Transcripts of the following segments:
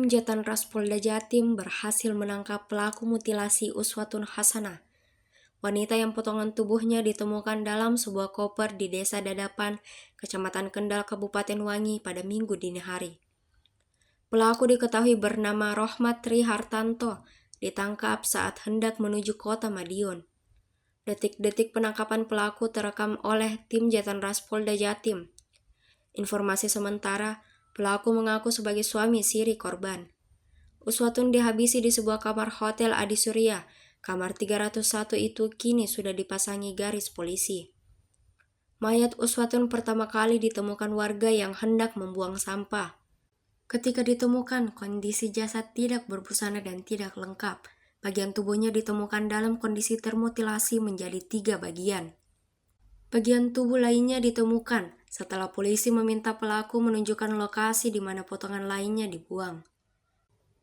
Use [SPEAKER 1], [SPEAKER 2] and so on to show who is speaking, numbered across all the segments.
[SPEAKER 1] Tim Jatanras Polda Jatim berhasil menangkap pelaku mutilasi Uswatun Hasanah. Wanita yang potongan tubuhnya ditemukan dalam sebuah koper di Desa Dadapan, Kecamatan Kendal, Kabupaten Wangi pada Minggu dini hari. Pelaku diketahui bernama Rohmat Tri Hartanto, ditangkap saat hendak menuju kota Madiun. Detik-detik penangkapan pelaku terekam oleh tim Jatanras Polda Jatim. Informasi sementara, pelaku mengaku sebagai suami siri korban. Uswatun dihabisi di sebuah kamar hotel Adi Surya. Kamar 301 itu kini sudah dipasangi garis polisi. Mayat Uswatun pertama kali ditemukan warga yang hendak membuang sampah. Ketika ditemukan, kondisi jasad tidak berbusana dan tidak lengkap. Bagian tubuhnya ditemukan dalam kondisi termutilasi menjadi 3 bagian. Bagian tubuh lainnya ditemukan setelah polisi meminta pelaku menunjukkan lokasi di mana potongan lainnya dibuang.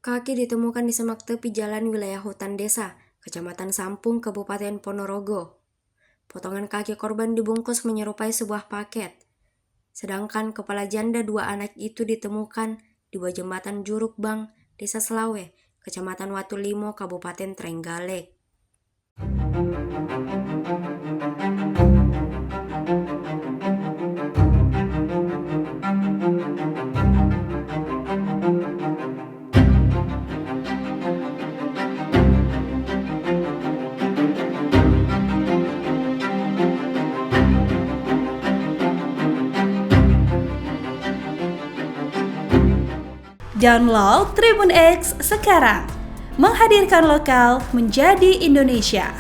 [SPEAKER 1] Kaki ditemukan di semak tepi jalan wilayah hutan desa, Kecamatan Sampung, Kabupaten Ponorogo. Potongan kaki korban dibungkus menyerupai sebuah paket. Sedangkan kepala janda 2 anak itu ditemukan di bawah jembatan Juruk Bang, Desa Selawe, Kecamatan Watulimo, Kabupaten Trenggalek.
[SPEAKER 2] Download Tribun X sekarang, menghadirkan lokal menjadi Indonesia.